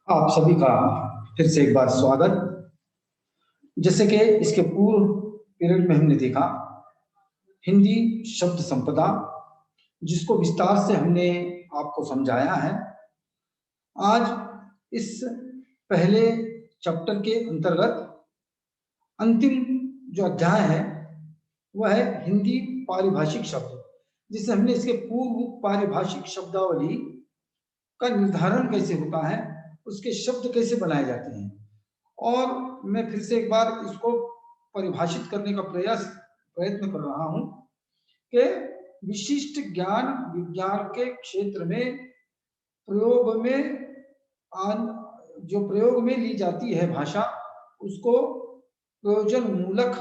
आप सभी का फिर से एक बार स्वागत। जैसे कि इसके पूर्व पीरियड में हमने देखा हिंदी शब्द संपदा, जिसको विस्तार से हमने आपको समझाया है। आज इस पहले चैप्टर के अंतर्गत अंतिम जो अध्याय है वह है हिंदी पारिभाषिक शब्द, जिसे हमने इसके पूर्व पारिभाषिक शब्दावली का निर्धारण कैसे होता है, उसके शब्द कैसे बनाए जाते हैं, और मैं फिर से एक बार इसको परिभाषित करने का प्रयत्न कर रहा हूं कि विशिष्ट ज्ञान विज्ञान के क्षेत्र में प्रयोग में जो प्रयोग में ली जाती है भाषा, उसको प्रयोजन मूलक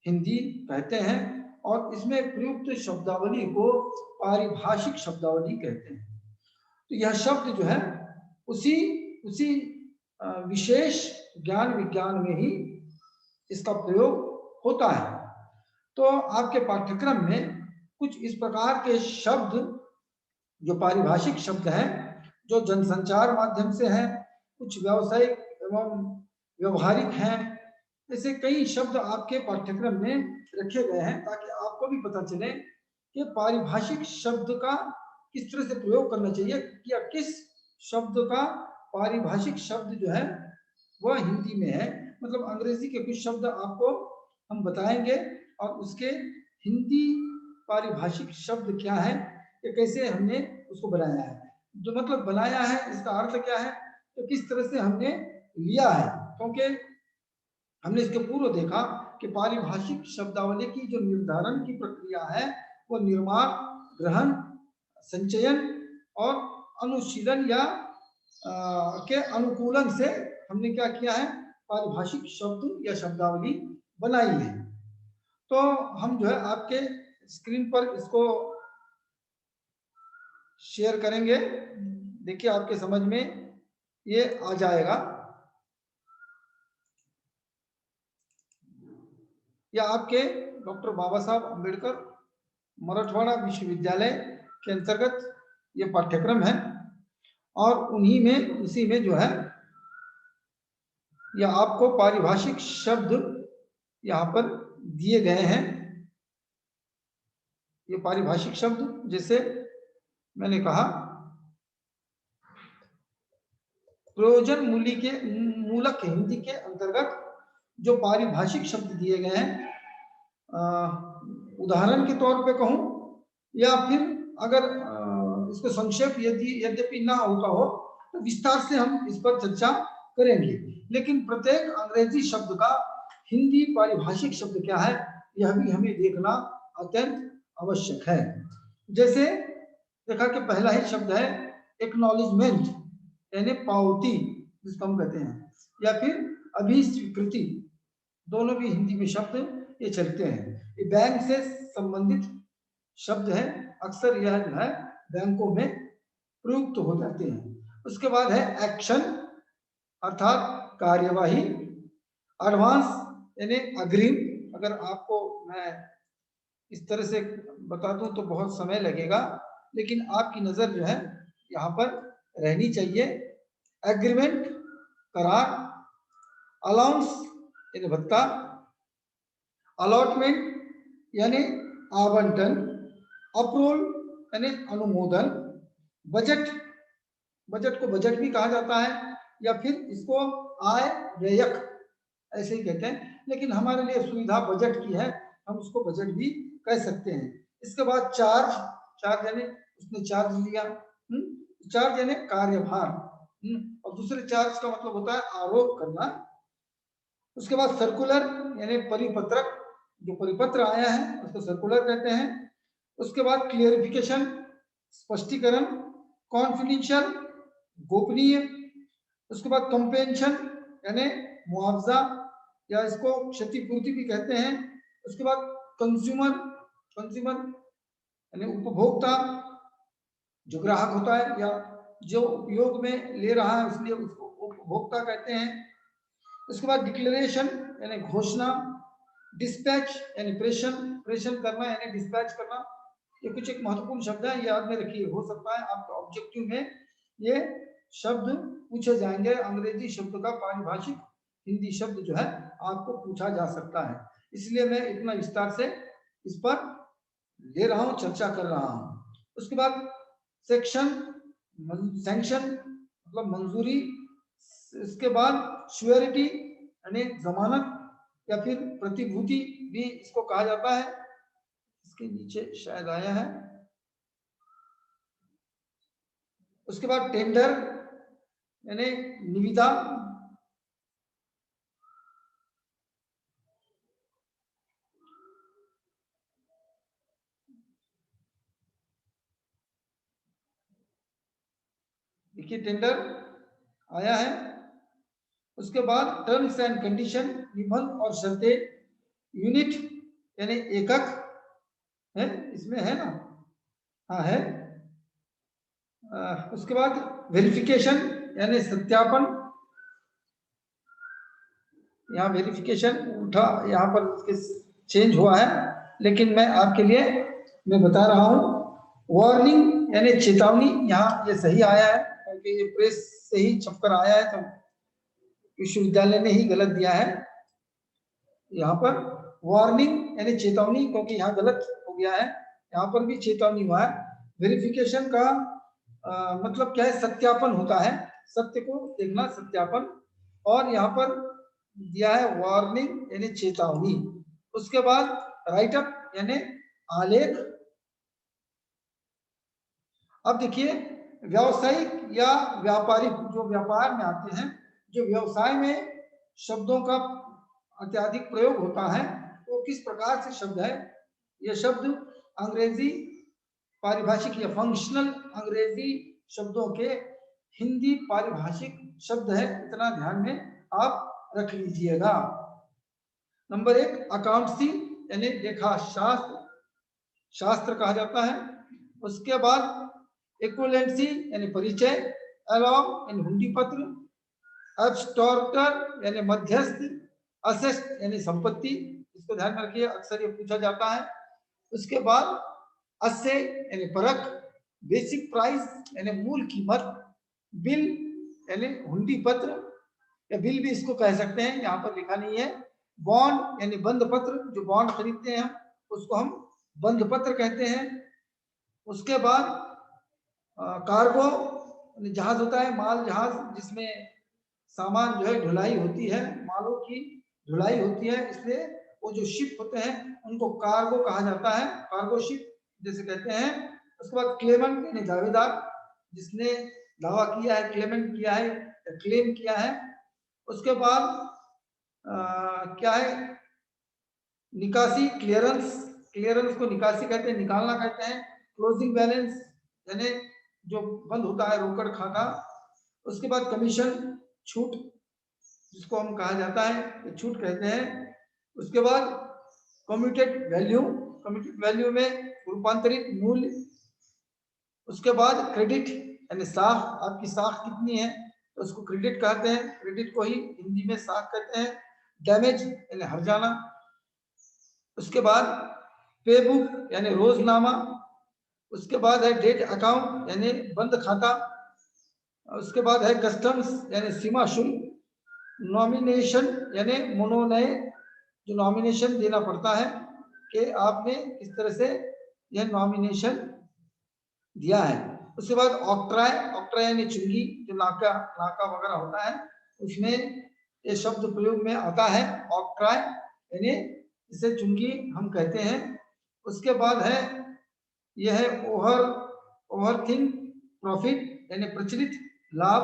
हिंदी कहते हैं, और इसमें प्रयुक्त शब्दावली को पारिभाषिक शब्दावली कहते हैं। तो यह शब्द जो है उसी उसी विशेष ज्ञान विज्ञान में ही इसका प्रयोग होता है। तो आपके पाठ्यक्रम में कुछ इस प्रकार के शब्द जो पारिभाषिक शब्द हैं, जो जनसंचार माध्यम से हैं, कुछ व्यावसायिक एवं व्यवहारिक हैं, ऐसे कई शब्द आपके पाठ्यक्रम में रखे गए हैं ताकि आपको भी पता चले कि पारिभाषिक शब्द का किस तरह से प्रयोग करना चाहिए, या किस शब्द का पारिभाषिक शब्द जो है वह हिंदी में है। मतलब अंग्रेजी के कुछ शब्द आपको हम बताएंगे और उसके हिंदी पारिभाषिक शब्द क्या है, या कैसे हमने उसको बनाया है। जो मतलब बनाया है इसका अर्थ क्या है, तो किस तरह से हमने लिया है, क्योंकि हमने इसके पूर्व देखा कि पारिभाषिक शब्दावली की जो निर्धारण की प्रक्रिया है वो निर्माण, ग्रहण, संचयन और अनुशीलन या के अनुकूलन से हमने क्या किया है, पारिभाषिक शब्द या शब्दावली बनाई है। तो हम जो है आपके स्क्रीन पर इसको शेयर करेंगे, देखिए आपके समझ में ये आ जाएगा। या आपके डॉक्टर बाबा साहब अम्बेडकर मराठवाड़ा विश्वविद्यालय के अंतर्गत ये पाठ्यक्रम है, और उन्हीं में उसी में जो है या आपको पारिभाषिक शब्द यहाँ पर दिए गए हैं। ये पारिभाषिक शब्द जैसे मैंने कहा प्रयोजन मूलक हिंदी के अंतर्गत जो पारिभाषिक शब्द दिए गए हैं, उदाहरण के तौर पे कहूं या फिर अगर इसको संक्षेप यद्यपि ना होता हो तो विस्तार से हम इस पर चर्चा करेंगे, लेकिन प्रत्येक अंग्रेजी शब्द का हिंदी पारिभाषिक शब्द क्या है यह भी हमें देखना अत्यंत आवश्यक है। जैसे देखा कि पहला ही शब्द है एक्नॉलेजमेंट, यानी पावती जिसको हम कहते हैं, या फिर अभिस्वीकृति, दोनों भी हिंदी में शब्द ये चलते हैं। ये बैंक से संबंधित शब्द है, अक्सर यह जो है बैंकों में प्रयुक्त हो जाते हैं। उसके बाद है एक्शन अर्थात कार्यवाही, एडवांस यानी अग्रिम। अगर आपको मैं इस तरह से बता दूं तो बहुत समय लगेगा, लेकिन आपकी नजर जो है यहाँ पर रहनी चाहिए। एग्रीमेंट करार, अलाउंस यानी भत्ता, अलॉटमेंट यानी आवंटन, अप्रूवल यानी अनुमोदन, बजट, बजट को बजट भी कहा जाता है, या फिर इसको आय व्ययक ऐसे ही कहते हैं, लेकिन हमारे लिए सुविधा बजट की है, हम उसको बजट भी कह सकते हैं। इसके बाद चार्ज, चार्ज यानी उसने चार्ज लिया, चार्ज यानी कार्यभार, और दूसरे चार्ज का मतलब होता है आरोप करना। उसके बाद सर्कुलर यानी परिपत्रक, जो परिपत्र आया है उसको सर्कुलर कहते हैं। उसके बाद क्लियरिफिकेशन स्पष्टीकरण, कॉन्फिडेंशियल गोपनीय। उसके बाद कंपेंशन यानी मुआवजा या इसको क्षतिपूर्ति भी कहते हैं। उसके बाद कंज्यूमर, कंज्यूमर यानी उपभोक्ता, जो ग्राहक होता है या जो उपयोग में ले रहा है इसलिए उसको उपभोक्ता कहते हैं। उसके बाद डिक्लेरेशन यानी घोषणा, डिस्पैच यानी प्रेषण, प्रेषण करना यानी डिस्पैच करना। ये कुछ एक महत्वपूर्ण शब्द है, याद में रखिए, हो सकता है आपके ऑब्जेक्टिव में ये शब्द पूछे जाएंगे। अंग्रेजी शब्द का पारिभाषिक हिंदी शब्द जो है आपको पूछा जा सकता है, इसलिए मैं इतना विस्तार से इस पर ले रहा हूं, चर्चा कर रहा हूं। उसके बाद सेक्शन सैंक्शन मतलब मंजूरी, इसके बाद श्योरिटी यानी जमानत या फिर प्रतिभूति भी इसको कहा जाता है। इसके नीचे शायद आया है। उसके बाद टेंडर यानी निविदा, देखिए टेंडर आया है। उसके बाद टर्म्स एंड कंडीशन, निबंध और शर्तें, यूनिट यानी एकक है, इसमें है ना, हाँ है। उसके बाद वेरिफिकेशन यानी सत्यापन, यहाँ वेरिफिकेशन उठा, यहाँ पर चेंज हुआ है लेकिन मैं आपके लिए मैं बता रहा हूँ। वार्निंग यानी चेतावनी, यहाँ ये सही आया है क्योंकि ये प्रेस से ही छपकर आया है, तो विश्वविद्यालय ने ही गलत दिया है। यहाँ पर वार्निंग यानी चेतावनी, क्योंकि यहाँ गलत हो गया है, यहाँ पर भी चेतावनी हुआ है। वेरिफिकेशन का मतलब क्या है, सत्यापन होता है, सत्य को देखना, सत्यापन। और यहाँ पर दिया है वार्निंग यानी चेतावनी। उसके बाद राइटअप यानी आलेख। अब देखिए व्यावसायिक या व्यापारिक, जो व्यापार में आते हैं, जो व्यवसाय में शब्दों का अत्यधिक प्रयोग होता है, तो किस प्रकार से शब्द है। यह शब्द अंग्रेजी पारिभाषिक या फंक्शनल अंग्रेजी शब्दों के हिंदी पारिभाषिक शब्द है, इतना ध्यान में आप रख लीजिएगा। नंबर 1 अकाउंटेंसी यानी लेखा शास्त्र, शास्त्र कहा जाता है। उसके बाद इक्विवेलेंसी यानी परिचय, अलॉग यानी हुंडी पत्र, एब्स्टॉर्टर यानी मध्यस्थ, असेस्ट यानी संपत्ति, इसको ध्यान में रखिए, अक्सर ये पूछा जाता है। उसके बाद अस्से यानी परख, बेसिक प्राइस यानी मूल कीमत, बिल यानी हुंडी पत्र या बिल भी इसको कह सकते हैं, यहाँ पर लिखा नहीं है। बॉन्ड यानी बंद पत्र, जो बॉन्ड खरीदते हैं उसको हम बंद पत्र कहते हैं। उसके बाद कार्गो जहाज होता है, माल जहाज, जिसमें सामान जो है ढुलाई होती है, मालों की ढुलाई होती है, इसलिए वो जो शिप होते हैं उनको कार्गो कहा जाता है, कार्गो शिप जैसे कहते हैं। उसके बाद क्लेमेंट यानी दावेदार, जिसने दावा किया है, क्लेमेंट किया है, क्लेम किया है। उसके बाद क्या है, निकासी, क्लियरेंस, क्लियरेंस को निकासी कहते हैं, निकालना कहते हैं। क्लोजिंग बैलेंस यानी जो बंद होता है रोकड़ खाता। उसके बाद कमीशन, छूट जिसको हम कहा जाता है, छूट कहते हैं। उसके बाद कम्यूटेड वैल्यू, कम्यूटेड वैल्यू में रूपांतरित मूल्य। उसके बाद क्रेडिट यानी साख, आपकी साख कितनी है तो उसको क्रेडिट कहते हैं, क्रेडिट को ही हिंदी में साख कहते हैं। डैमेज यानी हर्जाना। उसके बाद पे बुक यानी रोजनामा। उसके बाद है डेट अकाउंट यानी बंद खाता। उसके बाद है कस्टम्स यानी सीमा शुल्क। नॉमिनेशन यानी मनोनय, जो नॉमिनेशन देना पड़ता है कि आपने किस तरह से यह नॉमिनेशन दिया है। उसके बाद ऑक्ट्राय, ऑक्ट्राय यानी चुंगी, जो नाका नाका वगैरह होता है उसमें ये शब्द प्रयोग में आता है, ऑक्ट्राय यानी इसे चुंगी हम कहते हैं। उसके बाद है यह है ओवर थिंग प्रॉफिट यानी प्रचलित लाभ।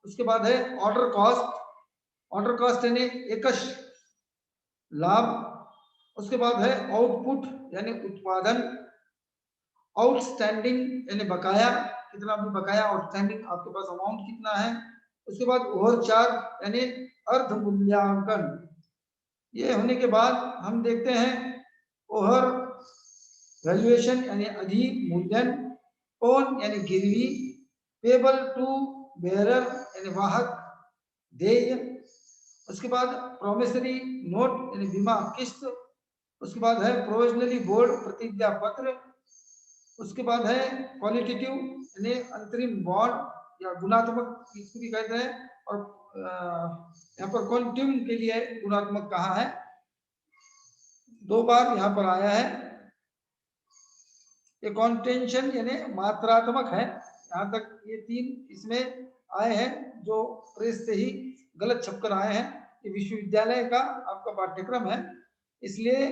उसके बाद है ऑर्डर कॉस्ट, ऑर्डर कॉस्ट यानी एकश लाभ। उसके बाद है आउटपुट यानी उत्पादन। आउटस्टैंडिंग यानी बकाया, कितना भी बकाया, आउटस्टैंडिंग आपके पास अमाउंट कितना है। उसके बाद ओवरचार्ज यानी अर्ध मूल्यांकन। ये होने के बाद हम देखते हैं ओवर वैल्यूएशन यानी अधिमूल्यन, ओन यानी गिरवी, पेबल टू बेरर यानी वाहक देय। उसके बाद प्रोमिसरी नोट यानी बीमा किस्त। उसके बाद है प्रोविजनली बोर्ड प्रतिज्ञा पत्र। उसके बाद है क्वालिटेटिव यानी अंतरिम बॉन्ड। या गुणात्मक इसको भी कहते हैं, और यहाँ पर क्वांटम के लिए गुणात्मक कहा है, 2 बार यहाँ पर आया है। ये कॉन्टेंशन यानी मात्रात्मक है, यहाँ तक ये 3 इसमें आए हैं जो प्रेस से ही गलत छपकर आए हैं। ये विश्वविद्यालय का आपका पाठ्यक्रम है, इसलिए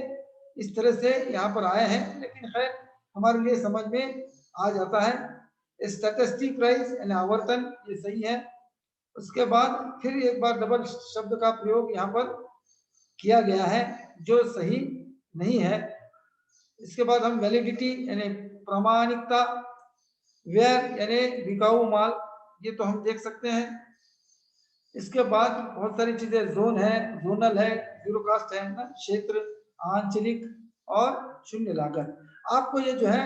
इस तरह से यहाँ पर आए हैं, लेकिन खैर हमारे लिए समझ में आ जाता है। स्टैटिस्टिक प्राइस यानी आवर्तन, ये सही है। उसके बाद फिर एक बार डबल शब्द का प्रयोग यहाँ पर किया गया है जो सही नहीं है। इसके बाद हम वैलिडिटी यानी प्रामाणिकता, वेयर यानी बिकाऊ माल, ये तो हम देख सकते हैं। इसके बाद बहुत सारी चीजें, जोन है, जोनल है, जीरोकास्ट है ना, क्षेत्र, आंचलिक और शून्य लागत। आपको ये जो है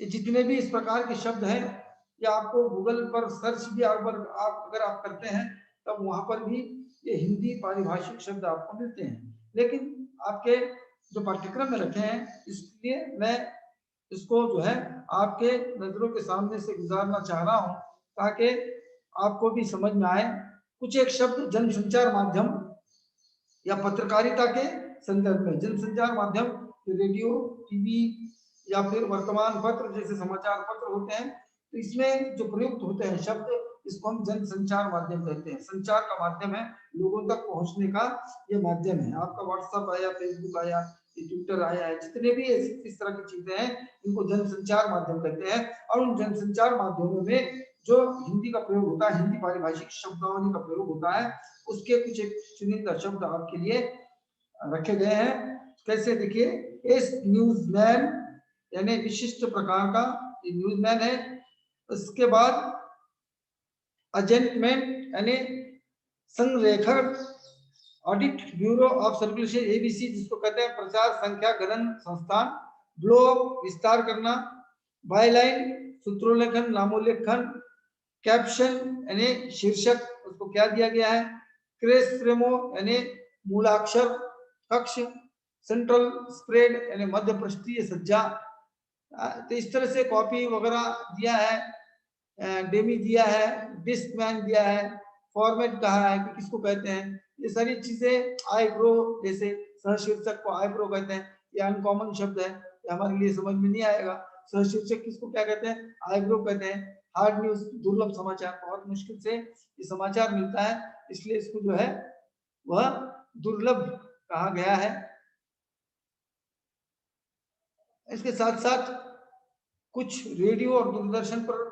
ये जितने भी इस प्रकार के शब्द हैं, या आपको गूगल पर सर्च भी अगर आप करते हैं तब वहां पर भी ये हिंदी पारिभाषिक शब्द आपको मिलते हैं, लेकिन आपके जो पाठ्यक्रम में रखे हैं इसलिए मैं इसको जो है आपके नजरों के सामने से गुजारना चाह रहा हूं ताकि आपको भी समझ में आए। कुछ एक शब्द जनसंचार माध्यम या पत्रकारिता के संदर्भ में, जनसंचार माध्यम रेडियो, टीवी या फिर वर्तमान पत्र जैसे समाचार पत्र होते हैं, तो इसमें जो प्रयुक्त होते हैं शब्द, इसको हम जनसंचार माध्यम कहते हैं। संचार का माध्यम है, लोगों तक पहुंचने का ये माध्यम है। आपका व्हाट्सएप आया, फेसबुक आया, ट्विटर आया है, जितने भी इस तरह की चीजें हैं इनको जनसंचार माध्यम कहते हैं। और उन जनसंचार माध्यमों में जो हिंदी का प्रयोग होता है, हिंदी पारिभाषिक शब्दावली का प्रयोग होता है, उसके कुछ एक चुनिंदा शब्द आपके लिए रखे गए हैं। कैसे, देखिए, एस न्यूज़मैन यानी विशिष्ट प्रकार का न्यूज़मैन है। उसके बाद एजेंटमेंट यानी संरेखक, audit bureau of circulation ABC जिसको कहते हैं, प्रचार संख्या गणन संस्थान, ब्लो अप विस्तार करना, बायलाइन सूत्रोल्लेखन नामोल्लेखन, कैप्शन यानी शीर्षक उसको क्या दिया गया है, क्रेस प्रेमो यानी मूलाक्षर, कक्ष, सेंट्रल स्प्रेड यानी मध्य पृष्ठीय सज्जा। तो इस तरह से कॉपी वगैरह दिया है, डेमी दिया है, डिस्क मैन दिया है, फॉर्मेट कहा है कि किसको कहते हैं, ये सारी चीजें। आईब्रो जैसे सहशीर्षक को आईब्रो कहते हैं, ये अनकॉमन शब्द है, ये हमारे लिए समझ में नहीं आएगा। सहशीर्षक किसको क्या कहते हैं, आईब्रो कहते हैं। हार्ड न्यूज दुर्लभ समाचार, बहुत मुश्किल से ये समाचार मिलता है, इसलिए इसको जो है वह दुर्लभ कहा गया है। इसके साथ साथ कुछ रेडियो और दूरदर्शन पर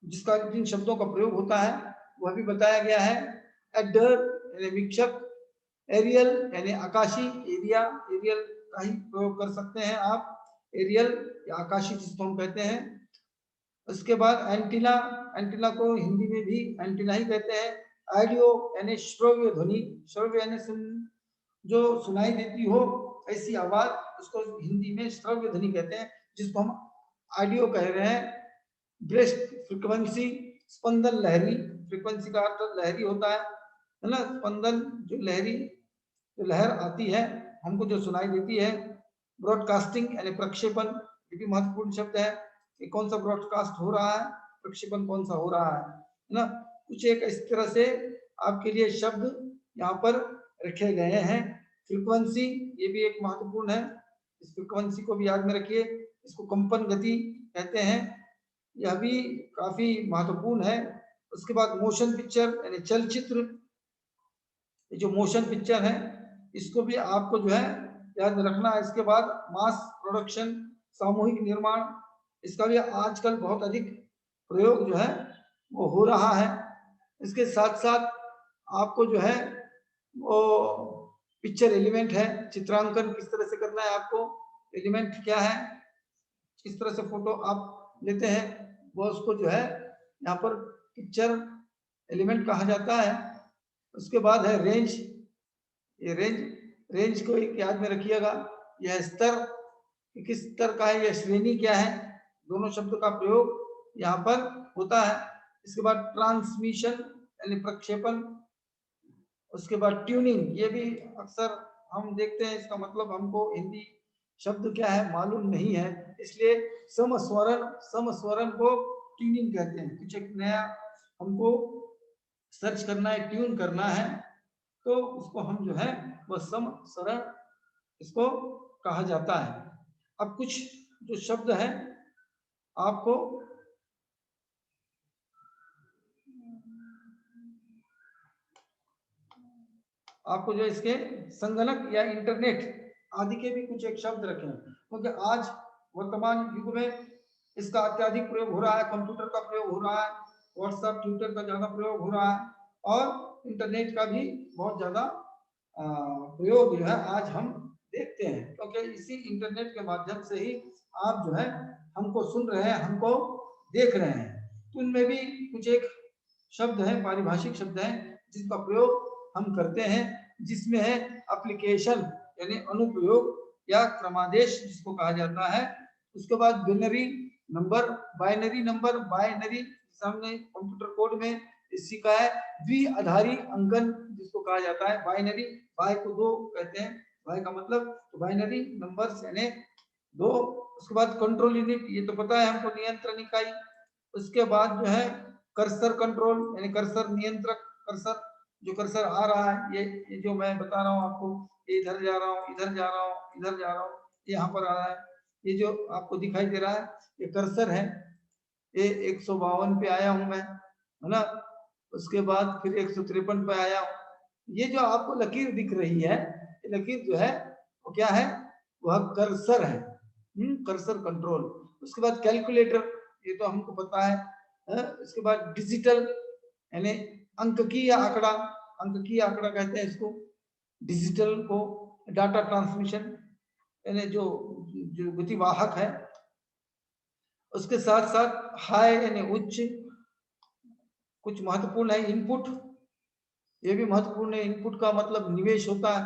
जिसका जिन शब्दों का प्रयोग होता है वह भी बताया गया है। एडर यानी वीक्षक, एरियल यानी आकाशी, एरिया, एरियल का ही प्रयोग कर सकते हैं आप, एरियल या आकाशी जिसको हम कहते हैं। उसके बाद एंटीना, एंटीना को हिंदी में भी एंटीना ही कहते हैं। ऑडियो यानी श्रव्य ध्वनि, श्रव्य यानी जो सुनाई देती हो ऐसी आवाज, उसको हिंदी में श्रव्य ध्वनि कहते हैं, जिसको हम ऑडियो कह रहे हैं। ब्रेस्ट फ्रीक्वेंसी, स्पंदन लहरी, फ्रीक्वेंसी का अर्थ लहरी होता है ना, स्पंदन जो लहरी, जो लहर आती है हमको जो सुनाई देती है। ब्रॉडकास्टिंग यानी प्रक्षेपण, ये भी महत्वपूर्ण शब्द है कि कौन सा ब्रॉडकास्ट हो रहा है, प्रक्षेपण कौन सा हो रहा है ना। कुछ एक इस तरह से आपके लिए शब्द यहाँ पर रखे गए हैं। फ्रीक्वेंसी, ये भी एक महत्वपूर्ण है, इस फ्रीक्वेंसी को भी याद में रखिए। इसको कंपन गति कहते हैं, यह भी काफी महत्वपूर्ण है। उसके बाद मोशन पिक्चर यानी चलचित्र, जो मोशन पिक्चर है इसको भी आपको जो है याद रखना है। इसके बाद मास प्रोडक्शन, सामूहिक निर्माण, इसका भी आजकल बहुत अधिक प्रयोग जो है वो हो रहा है। इसके साथ साथ आपको जो है वो पिक्चर एलिमेंट है, चित्रांकन किस तरह से करना है, आपको एलिमेंट क्या है, किस तरह से फोटो आप लेते हैं, वो उसको जो है यहाँ पर पिक्चर एलिमेंट कहा जाता है। उसके बाद है रेंज, ये रेंज को एक याद में रखिएगा, यह स्तर किस स्तर का है, यह श्रेणी क्या है, दोनों शब्दों का प्रयोग यहाँ पर होता है। इसके बाद ट्रांसमिशन यानी प्रक्षेपण। उसके बाद ट्यूनिंग, ये भी अक्सर हम देखते हैं, इसका मतलब हमको हिंदी शब्द क्या है मालूम नहीं है, इसलिए समस्वरण को ट्यूनिंग कहते हैं। कुछ एक नया हमको सर्च करना है, ट्यून करना है, तो उसको हम जो है वह सरल इसको कहा जाता है। अब कुछ जो शब्द है आपको जो इसके संगणक या इंटरनेट आदि के भी कुछ एक शब्द रखे हैं, क्योंकि आज वर्तमान युग में इसका अत्यधिक प्रयोग हो रहा है। कंप्यूटर का प्रयोग हो रहा है, व्हाट्सएप ट्विटर का ज्यादा प्रयोग हो रहा है, और इंटरनेट का भी बहुत ज्यादा प्रयोग जो है आज हम देखते हैं, क्योंकि इसी इंटरनेट के माध्यम से ही आप जो है हमको सुन रहे हैं, हमको देख रहे हैं। तो उनमें भी कुछ एक शब्द है, पारिभाषिक शब्द है जिसका प्रयोग हम करते हैं, जिसमें है एप्लीकेशन यानी अनुप्रयोग या क्रमादेश जिसको कहा जाता है। उसके बाद बाइनरी नंबर, बाइनरी सामने कंप्यूटर कोड में इसी का है द्विआधारी अंकन जिसको कहा जाता है बाइनरी। बाय को दो कहते हैं, बाय का मतलब तो बाइनरी नंबर्स यानी दो। उसके बाद कंट्रोल यूनिट, ये तो पता है हमको, नियंत्रण इकाई। उसके बाद जो है कर्सर कंट्रोल यानी कर्सर नियंत्रक, कर्सर जो कर्सर आ रहा है, ये जो मैं बता रहा हूँ आपको, ये इधर जा रहा हूँ, इधर जा रहा हूँ, इधर जा रहा हूँ, यहाँ पर आ रहा है, ये जो आपको दिखाई दे रहा है ये कर्सर है। ये 152 पे आया हूं मैं, है ना। उसके बाद फिर 153 पे आया हूं। ये जो आपको लकीर दिख रही है, ये लकीर जो है वो क्या है, वह कर्सर है, कर्सर कंट्रोल। उसके बाद कैलकुलेटर, ये तो हमको पता है। इसके बाद डिजिटल यानी अंककीय आंकड़ा, अंककीय आंकड़ा कहते हैं इसको, डिजिटल को। डाटा ट्रांसमिशन यानी जो गतिवाहक है। उसके साथ साथ हाई यानी उच्च। कुछ महत्वपूर्ण है इनपुट, ये भी महत्वपूर्ण है। इनपुट का मतलब निवेश होता है,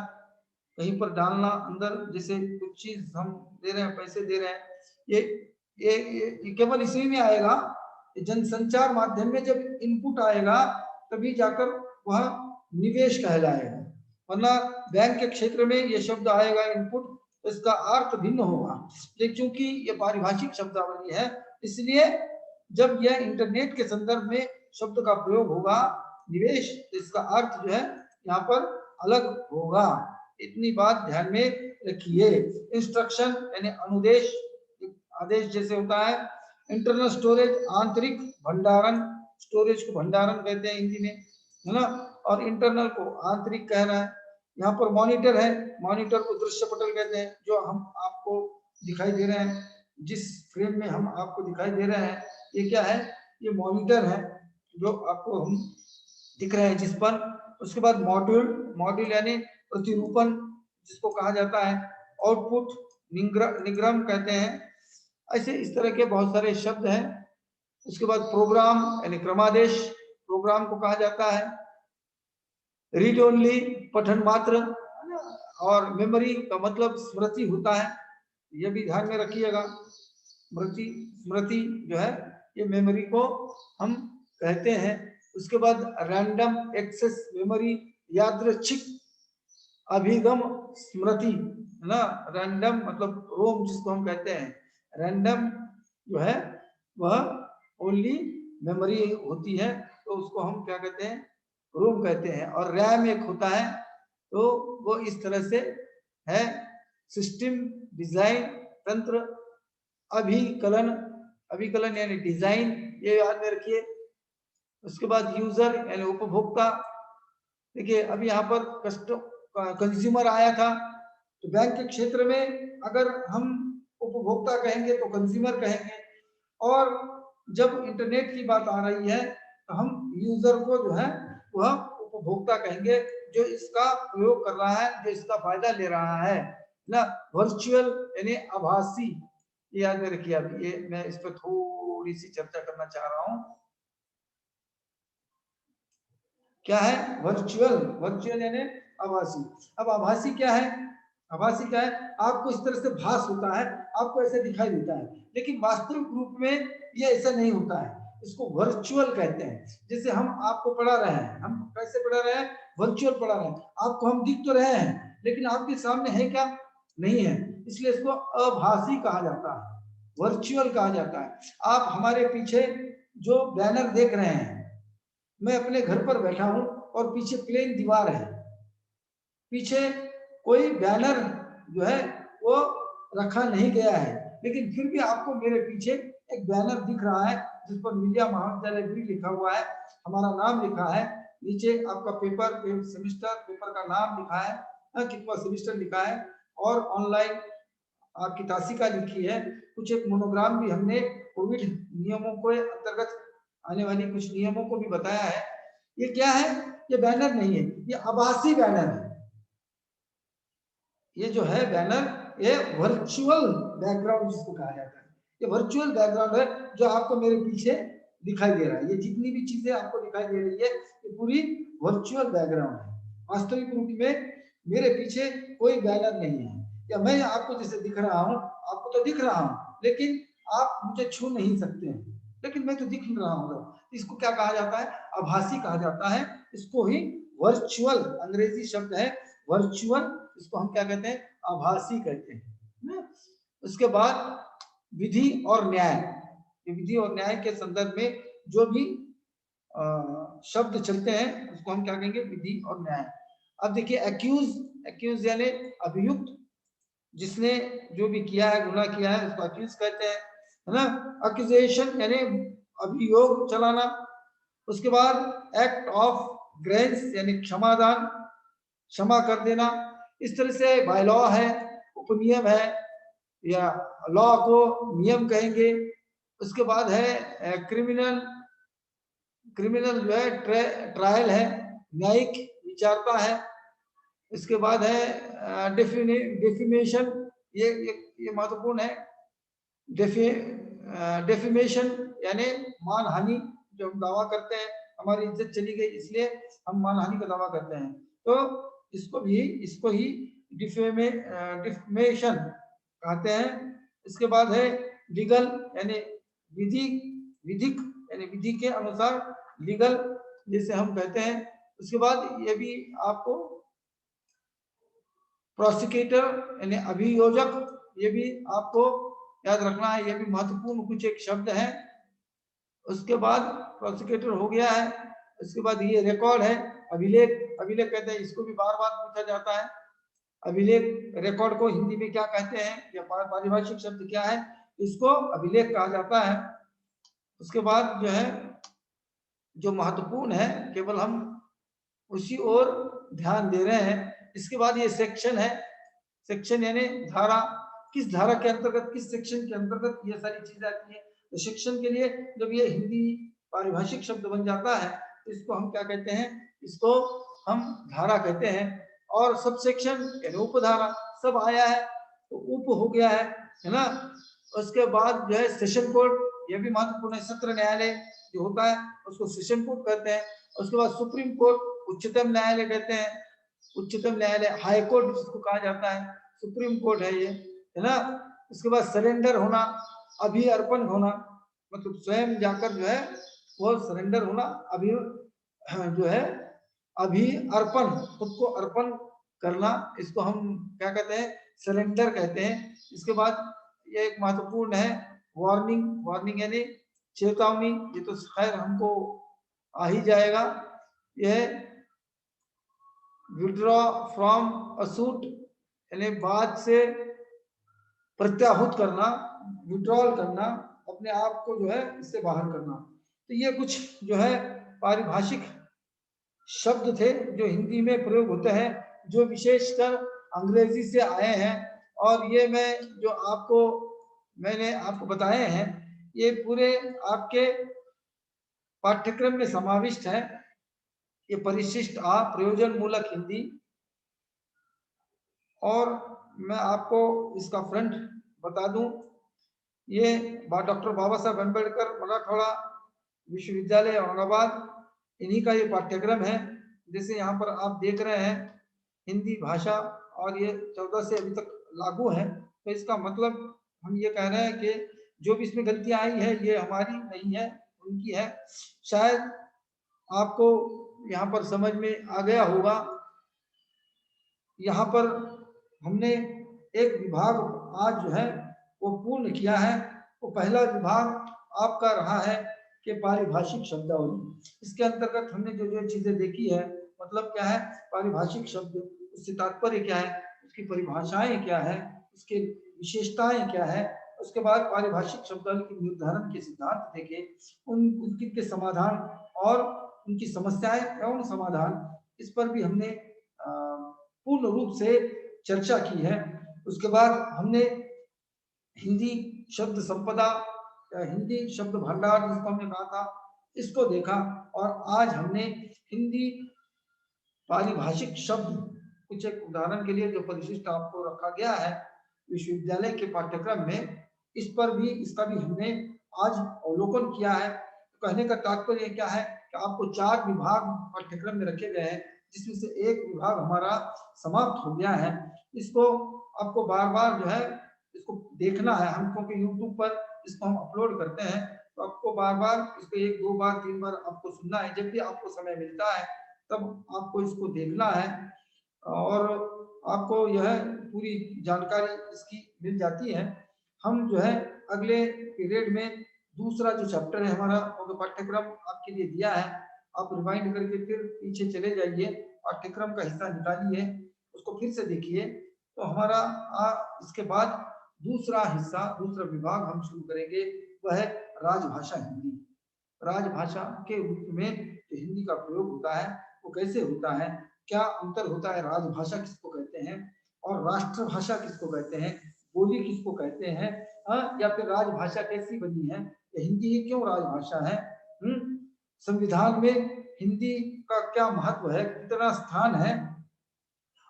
कहीं पर डालना अंदर, जैसे कुछ चीज हम दे रहे हैं, पैसे दे रहे हैं, ये केवल इसी में आएगा, जनसंचार माध्यम में जब इनपुट आएगा तभी जाकर वह निवेश कहलाएगा, वरना बैंक के क्षेत्र में ये शब्द आएगा इनपुट, तो इसका अर्थ भिन्न होगा। लेकिन चूंकि ये पारिभाषिक शब्दावली है, इसलिए जब यह इंटरनेट के संदर्भ में शब्द का प्रयोग होगा निवेश, तो इसका अर्थ जो है यहाँ पर अलग होगा। इतनी बात ध्यान में रखिए। इंस्ट्रक्शन यानी अनुदेश, आदेश जैसे होता है। इंटरनल स्टोरेज, आंतरिक भंडारण, स्टोरेज को भंडारण कहते हैं हिंदी में, है ना, और इंटरनल को आंतरिक कह रहा है। यहाँ पर मॉनिटर है, मॉनिटर को दृश्य पटल कहते हैं, जो हम आपको दिखाई दे रहे हैं, जिस फ्रेम में हम आपको दिखाई दे रहे हैं, ये क्या है, ये मॉनिटर है जो आपको हम दिख रहे हैं जिस पर। उसके बाद मॉड्यूल, मॉड्यूल यानी प्रतिरूपण जिसको कहा जाता है। आउटपुट, निग्रम कहते हैं। ऐसे इस तरह के बहुत सारे शब्द हैं। उसके बाद प्रोग्राम यानी क्रमादेश, प्रोग्राम को कहा जाता है। रीड ओनली, पठन मात्र, और मेमोरी का मतलब स्मृति होता है, यह भी ध्यान में रखिएगा। स्मृति जो है ये मेमोरी को हम कहते हैं। उसके बाद रैंडम एक्सेस मेमोरी, यादृच्छिक अभिगम स्मृति, है ना। रैंडम मतलब रोम जिसको हम कहते हैं, रैंडम जो है वह ओनली मेमोरी होती है, तो उसको हम क्या कहते हैं, रोम कहते हैं। और रैम एक होता है, तो वो इस तरह से है। सिस्टम डिजाइन तंत्र, अभिकलन, अभिकलन यानी डिजाइन, ये याद में रखिए। उसके बाद यूजर यानी उपभोक्ता। देखिए अभी यहाँ पर कंज्यूमर आया था, तो बैंक के क्षेत्र में अगर हम उपभोक्ता कहेंगे तो कंज्यूमर कहेंगे, और जब इंटरनेट की बात आ रही है तो हम यूजर को जो है वह उपभोक्ता कहेंगे, जो इसका प्रयोग कर रहा है, जो इसका फायदा ले रहा है ना। वर्चुअल यानी आभासी, ये याद में रखिए। अभी ये मैं इस पर थोड़ी सी चर्चा करना चाह रहा हूं। क्या है वर्चुअल, वर्चुअल यानी आभासी। अब आभासी क्या है, आभासी क्या है, आपको इस तरह से भास होता है, आपको ऐसे दिखाई देता है, लेकिन वास्तविक रूप में ये ऐसा नहीं होता है, इसको वर्चुअल कहते हैं। जैसे हम आपको पढ़ा रहे हैं, हम कैसे पढ़ा रहे हैं, वर्चुअल पढ़ा रहे हैं, आपको हम दिख तो रहे हैं लेकिन आपके सामने है क्या, नहीं है, इसलिए इसको आभासी कहा जाता है, वर्चुअल कहा जाता है। आप हमारे पीछे जो बैनर देख रहे हैं, मैं अपने घर पर बैठा हूं और पीछे प्लेन दीवार है, पीछे कोई बैनर जो है वो रखा नहीं गया है, लेकिन फिर भी आपको मेरे पीछे एक बैनर दिख रहा है जिस पर विद्या महाविद्यालय भी लिखा हुआ है, हमारा नाम लिखा है, नीचे आपका पेपर सेमेस्टर पेपर का नाम लिखा है, कितना सेमेस्टर लिखा है, और ऑनलाइन आपकी तासिका लिखी है, कुछ एक मोनोग्राम भी हमने कोविड नियमों के अंतर्गत आने वाली कुछ नियमों को भी बताया है। ये क्या है? ये बैनर नहीं है, ये आभासी बैनर है। ये जो है बैनर, ये वर्चुअल बैकग्राउंड जिसको कहा जाता है, ये वर्चुअल बैकग्राउंड है जो आपको मेरे पीछे दिखाई दे रहा है। ये जितनी भी चीजें आपको दिखाई दे रही है ये पूरी वर्चुअल बैकग्राउंड है। वास्तविक रूप में मेरे पीछे कोई बैनर नहीं है, या मैं आपको जैसे दिख रहा हूँ, आपको तो दिख रहा हूँ लेकिन आप मुझे छू नहीं सकते हैं, लेकिन मैं तो दिख रहा हूँ। इसको क्या कहा जाता है? आभासी कहा जाता है। इसको ही वर्चुअल, अंग्रेजी शब्द है वर्चुअल, इसको हम क्या कहते हैं? आभासी कहते हैं। उसके बाद विधि और न्याय, विधि और न्याय के संदर्भ में जो भी शब्द चलते हैं उसको हम क्या कहेंगे? विधि और न्याय। अब देखिए एक्यूज, एक्यूज यानी अभियुक्त, जिसने जो भी किया है, गुनाह किया है, उसको अक्यूज कहते हैं, है ना। अक्यूजेशन यानी अभियोग चलाना। उसके बाद एक्ट ऑफ ग्रेस यानी क्षमादान, क्षमा कर देना। इस तरह से बाय लॉ है, उपनियम है, या लॉ को नियम कहेंगे। उसके बाद है क्रिमिनल, क्रिमिनल जो है ट्रायल है, न्यायिक विचारता है। इसके बाद है डेफिमेशन, ये महत्वपूर्ण है। डेफिमेशन यानी मानहानि, जो हम दावा करते हैं हमारी इज्जत चली गई इसलिए हम मानहानि का दावा करते हैं, तो इसको ही डिफेमेशन कहते हैं। इसके बाद है लीगल यानी विधि, विधिक यानी विधि के अनुसार, लीगल जिसे हम कहते हैं। उसके बाद ये भी आपको प्रोसिक्यूटर यानी अभियोजक, ये भी आपको याद रखना है, ये भी महत्वपूर्ण कुछ एक शब्द है। उसके बाद प्रोसिक्यूटर हो गया है। उसके बाद ये रिकॉर्ड है, अभिलेख, अभिलेख कहते हैं, इसको भी बार बार पूछा जाता है। अभिलेख, रिकॉर्ड को हिंदी में क्या कहते हैं, या पारिभाषिक शब्द क्या है, इसको अभिलेख कहा जाता है। उसके बाद जो है, जो महत्वपूर्ण है, केवल हम उसी ओर ध्यान दे रहे हैं। इसके बाद ये सेक्शन है, सेक्शन यानी धारा, किस धारा के अंतर्गत, किस सेक्शन के अंतर्गत ये सारी चीजें आती है। तो सेक्शन के लिए जब ये हिंदी पारिभाषिक शब्द बन जाता है तो इसको हम क्या कहते हैं? इसको हम धारा कहते हैं। और सब सेक्शन यानी उपधारा, सब आया है तो उप हो गया है ना। उसके बाद जो है सेशन कोर्ट, ये भी महत्वपूर्ण है। सत्र न्यायालय जो होता है उसको सेशन कोर्ट कहते हैं। उसके बाद सुप्रीम कोर्ट, उच्चतम न्यायालय कहते हैं, उच्चतम न्यायालय, हाई कोर्ट जिसको कहा जाता है, सुप्रीम कोर्ट है ये, है ना। उसके बाद सरेंडर होना, अभी अर्पण होना, मतलब स्वयं जाकर जो है वो सरेंडर होना, अभी जो है अभी अर्पण, खुद को अर्पण करना, इसको हम क्या कहते हैं? सरेंडर कहते हैं। इसके बाद ये एक महत्वपूर्ण है वार्निंग, वार्निंग यानी चेतावनी, ये तो खैर हमको आ ही जाएगा। यह विड्रॉ फ्रॉम अ सूट यानी बात से प्रत्याहुत करना, विड्रॉल करना, अपने आप को जो है इससे बाहर करना। तो ये कुछ जो है पारिभाषिक शब्द थे जो हिंदी में प्रयोग होते हैं, जो विशेषकर अंग्रेजी से आए हैं। और ये मैं जो मैंने आपको बताए हैं, ये पूरे आपके पाठ्यक्रम में समाविष्ट है। ये परिशिष्ट आ, प्रयोजन मूलक हिंदी। और मैं आपको इसका फ्रंट बता दूं, ये डॉक्टर बाबा साहब अम्बेडकर मराठवाड़ा विश्वविद्यालय औरंगाबाद, इन्हीं का ये पाठ्यक्रम है। जैसे यहाँ पर आप देख रहे हैं हिंदी भाषा, और ये 14 से अभी तक लागू है। तो इसका मतलब हम ये कह रहे हैं कि जो भी इसमें गलतियां आई है ये हमारी नहीं है, उनकी है। शायद आपको यहाँ पर समझ में आ गया होगा। यहाँ पर हमने एक विभाग आज जो है वो पूर्ण किया है। वो पहला विभाग आपका रहा है के पारिभाषिक शब्दावली। इसके अंतर्गत हमने जो जो चीजें देखी है, मतलब क्या है पारिभाषिक शब्द, उससे तात्पर्य क्या है, उसकी परिभाषाएं क्या है, उसके विशेषताएं क्या है। उसके बाद पारिभाषिक शब्दावली के निर्धारण के सिद्धांत देखे, उनके समाधान और उनकी समस्याएं एवं समाधान, इस पर भी हमने पूर्ण रूप से चर्चा की है। उसके बाद हमने हिंदी शब्द संपदा या हिंदी शब्द भंडार जिसको हमने कहा था, इसको देखा। और आज हमने हिंदी पारिभाषिक शब्द, कुछ एक उदाहरण के लिए जो परिशिष्ट आपको रखा गया है विश्वविद्यालय के पाठ्यक्रम में, इस पर भी इसका भी हमने आज अवलोकन किया है। तो कहने का तात्पर्य क्या है कि आपको 4 विभाग पाठ्यक्रम में रखे गए हैं, जिसमें से एक विभाग हमारा समाप्त हो गया है। इसको आपको बार बार जो है इसको देखना है हमको, कि यूट्यूब पर इसको हम अपलोड करते हैं, तो आपको बार बार इसको 1 2 बार 3 बार आपको सुनना है। जब भी आपको समय मिलता है तब आपको इसको देखना है, और आपको यह पूरी जानकारी इसकी मिल जाती है। हम जो है अगले पीरियड में दूसरा जो चैप्टर है हमारा, वो पाठ्यक्रम आपके लिए दिया है, आप रिवाइंड करके फिर पीछे चले जाइए, पाठ्यक्रम का हिस्सा निकालिए, उसको फिर से देखिए। तो हमारा इसके बाद दूसरा हिस्सा, दूसरा विभाग हम शुरू करेंगे, वह है राजभाषा हिंदी। राजभाषा के रूप में जो हिंदी का प्रयोग होता है वो कैसे होता है, क्या अंतर होता है, राजभाषा किसको कहते हैं और राष्ट्रभाषा किसको कहते हैं, बोली किसको कहते हैं, या फिर राजभाषा कैसी बनी है, हिंदी ही क्यों राजभाषा है, संविधान में हिंदी का क्या महत्व है, कितना स्थान है,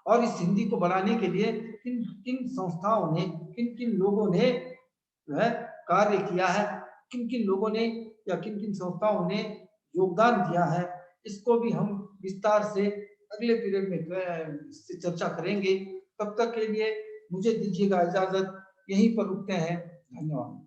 और इस हिंदी को बढ़ाने के लिए किन किन संस्थाओं ने, किन किन लोगों ने वह कार्य किया है, किन किन लोगों ने या किन किन संस्थाओं ने योगदान दिया है, इसको भी हम विस्तार से अगले पीरियड में इससे चर्चा करेंगे। तब तक के लिए मुझे दीजिएगा इजाजत, यहीं पर रुकते हैं। धन्यवाद।